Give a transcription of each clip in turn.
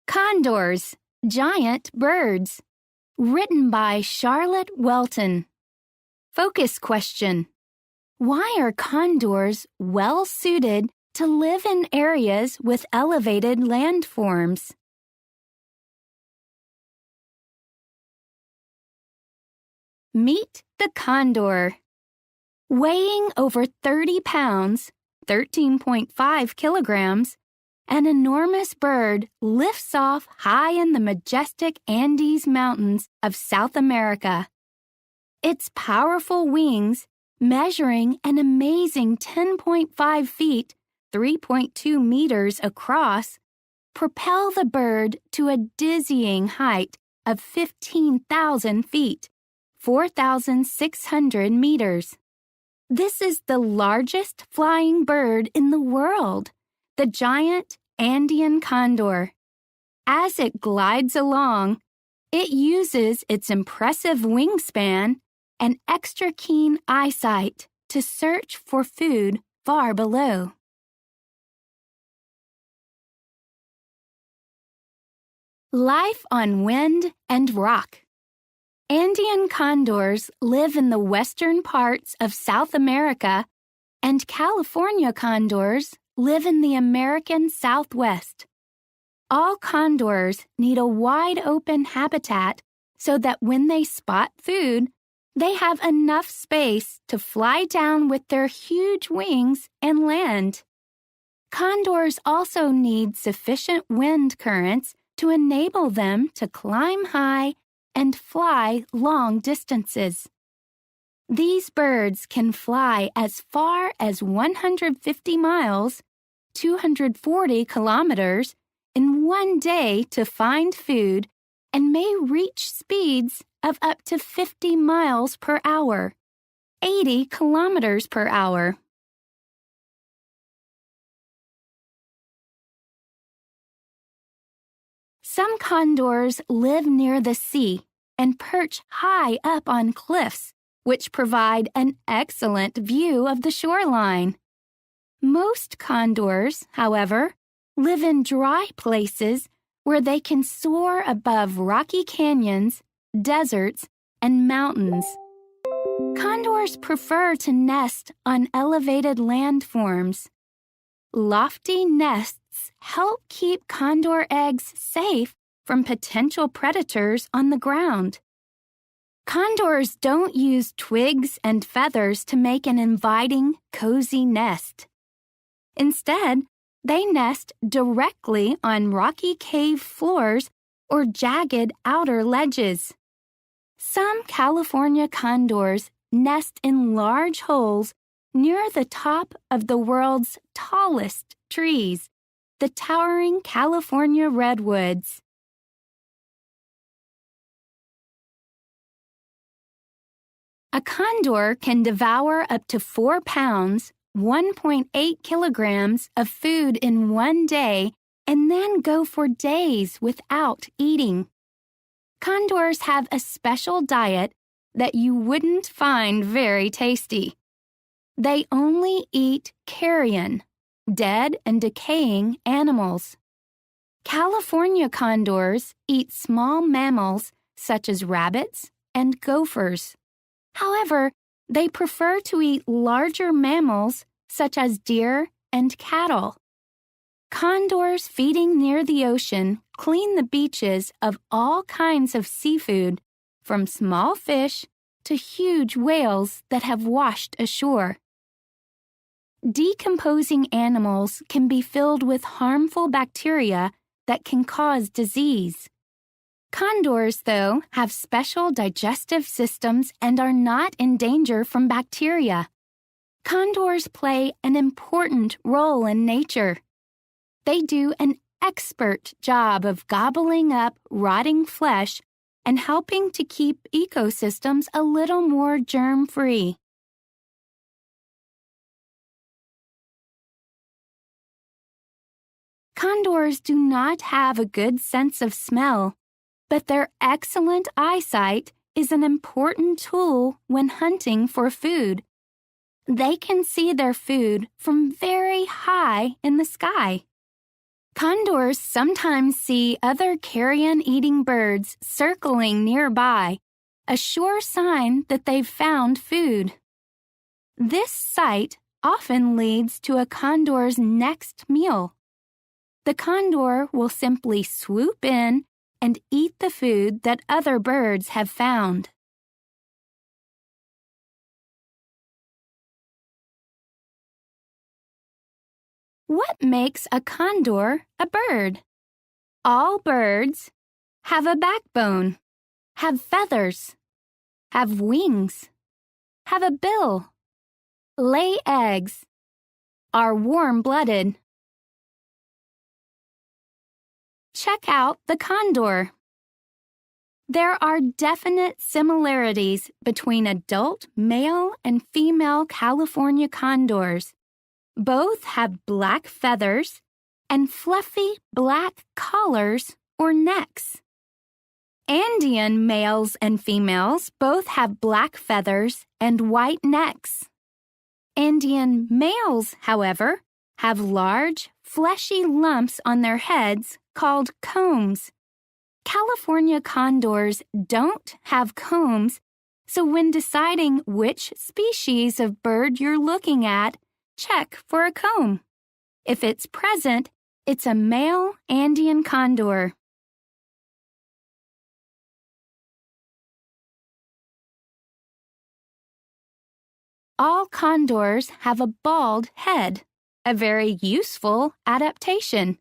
Condors, Giant Birds. Written by Charlotte Welton. Focus question. Why are condors well suited to live in areas with elevated landforms? Meet the condor. Weighing over 30 pounds, 13.5 kilograms, an enormous bird lifts off high in the majestic Andes Mountains of South America. Its powerful wings, measuring an amazing 10.5 feet, 3.2 meters across, propel the bird to a dizzying height of 15,000 feet, 4,600 meters. This is the largest flying bird in the world, the giant Andean condor. As it glides along, it uses its impressive wingspan and extra keen eyesight to search for food far below. Life on wind and rock. Andean condors live in the western parts of South America, and California condors live in the American Southwest. All condors need a wide-open habitat so that when they spot food, they have enough space to fly down with their huge wings and land. Condors also need sufficient wind currents to enable them to climb high and fly long distances. These birds can fly as far as 150 miles, 240 kilometers, in one day to find food and may reach speeds of up to 50 miles per hour, 80 kilometers per hour. Some condors live near the sea and perch high up on cliffs, which provide an excellent view of the shoreline. Most condors, however, live in dry places where they can soar above rocky canyons, deserts, and mountains. Condors prefer to nest on elevated landforms. Lofty nests help keep condor eggs safe from potential predators on the ground. Condors don't use twigs and feathers to make an inviting, cozy nest. Instead, they nest directly on rocky cave floors or jagged outer ledges. Some California condors nest in large holes near the top of the world's tallest trees, the towering California redwoods. A condor can devour up to 4 pounds, 1.8 kilograms of food in one day and then go for days without eating. Condors have a special diet that you wouldn't find very tasty. They only eat carrion, dead and decaying animals. California condors eat small mammals such as rabbits and gophers. However, they prefer to eat larger mammals such as deer and cattle. Condors feeding near the ocean clean the beaches of all kinds of seafood, from small fish to huge whales that have washed ashore. Decomposing animals can be filled with harmful bacteria that can cause disease. Condors, though, have special digestive systems and are not in danger from bacteria. Condors play an important role in nature. They do an expert job of gobbling up rotting flesh and helping to keep ecosystems a little more germ-free. Condors do not have a good sense of smell, but their excellent eyesight is an important tool when hunting for food. They can see their food from very high in the sky. Condors sometimes see other carrion-eating birds circling nearby, a sure sign that they've found food. This sight often leads to a condor's next meal. The condor will simply swoop in and eat the food that other birds have found. What makes a condor a bird? All birds have a backbone, have feathers, have wings, have a bill, lay eggs, are warm-blooded. Check out the condor. There are definite similarities between adult male and female California condors. Both have black feathers and fluffy black collars or necks. Andean males and females both have black feathers and white necks. Andean males, however, have large, fleshy lumps on their heads called combs. California condors don't have combs, so when deciding which species of bird you're looking at, check for a comb. If it's present, it's a male Andean condor. All condors have a bald head, a very useful adaptation.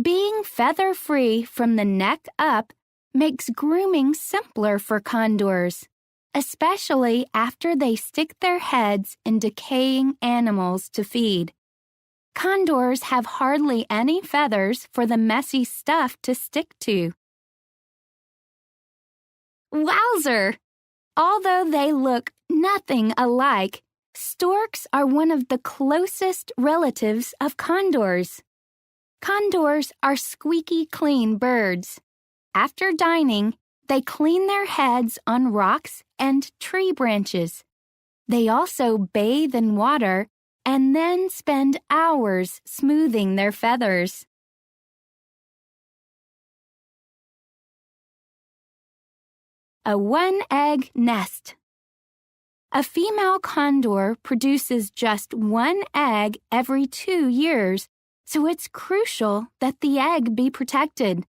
Being feather-free from the neck up makes grooming simpler for condors, especially after they stick their heads in decaying animals to feed. Condors have hardly any feathers for the messy stuff to stick to. Wowzer! Although they look nothing alike, storks are one of the closest relatives of condors. Condors are squeaky clean birds. After dining, they clean their heads on rocks and tree branches. They also bathe in water and then spend hours smoothing their feathers. A one-egg nest. A female condor produces just one egg every 2 years, so it's crucial that the egg be protected.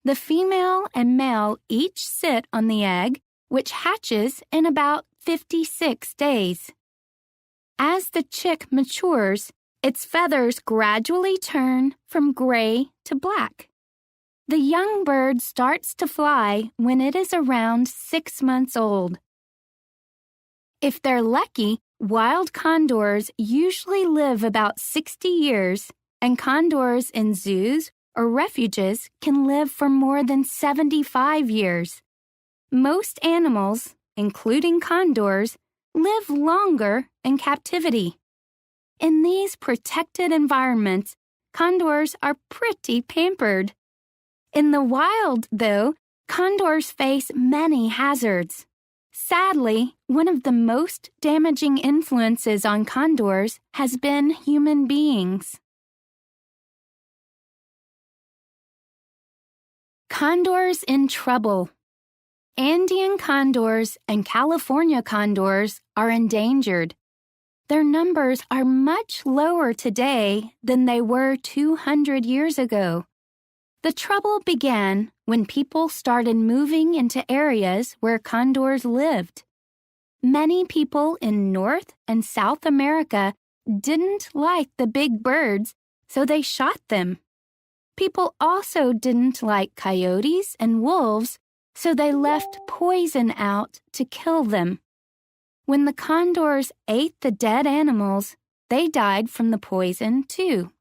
The female and male each sit on the egg, which hatches in about 56 days. As the chick matures, its feathers gradually turn from gray to black. The young bird starts to fly when it is around 6 months old. If they're lucky, wild condors usually live about 60 years, and condors in zoos or refuges can live for more than 75 years. Most animals, including condors, live longer in captivity. In these protected environments, condors are pretty pampered. In the wild, though, condors face many hazards. Sadly, one of the most damaging influences on condors has been human beings. Condors in trouble. Andean condors and California condors are endangered. Their numbers are much lower today than they were 200 years ago. The trouble began when people started moving into areas where condors lived. Many people in North and South America didn't like the big birds, so they shot them. People also didn't like coyotes and wolves, so they left poison out to kill them. When the condors ate the dead animals, they died from the poison too.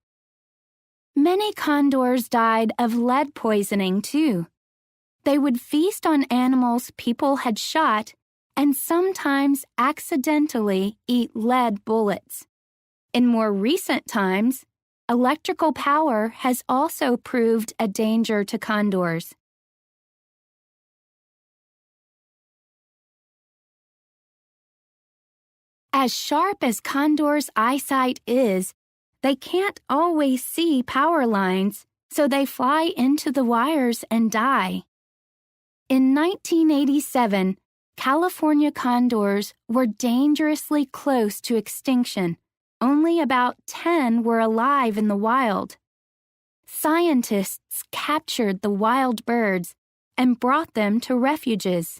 Many condors died of lead poisoning too. They would feast on animals people had shot and sometimes accidentally eat lead bullets. In more recent times, electrical power has also proved a danger to condors. As sharp as condors' eyesight is, they can't always see power lines, so they fly into the wires and die. In 1987, California condors were dangerously close to extinction. Only about 10 were alive in the wild. Scientists captured the wild birds and brought them to refuges.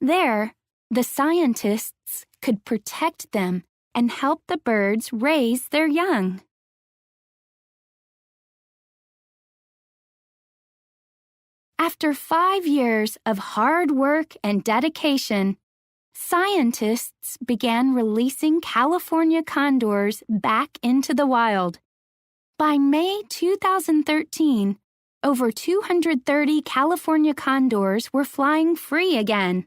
There, the scientists could protect them and help the birds raise their young. After 5 years of hard work and dedication, scientists began releasing California condors back into the wild. By May 2013, over 230 California condors were flying free again.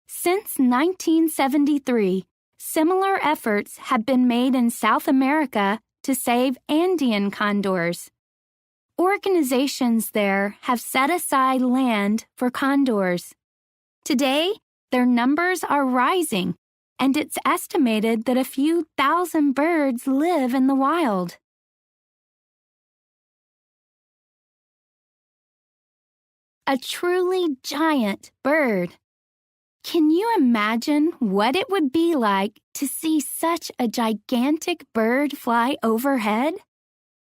Since 1973, similar efforts have been made in South America to save Andean condors. Organizations there have set aside land for condors. Today, their numbers are rising, and it's estimated that a few thousand birds live in the wild. A truly giant bird. Can you imagine what it would be like to see such a gigantic bird fly overhead?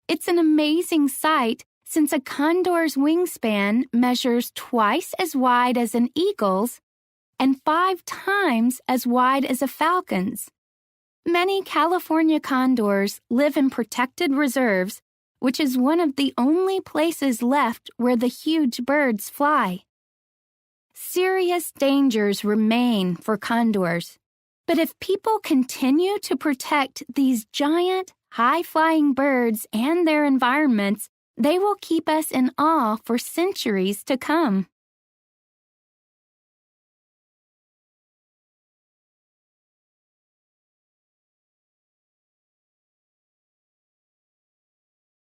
It's an amazing sight since a condor's wingspan measures twice as wide as an eagle's and 5 times as wide as a falcon's. Many California condors live in protected reserves, which is one of the only places left where the huge birds fly. Serious dangers remain for condors, but if people continue to protect these giant, high-flying birds and their environments, they will keep us in awe for centuries to come.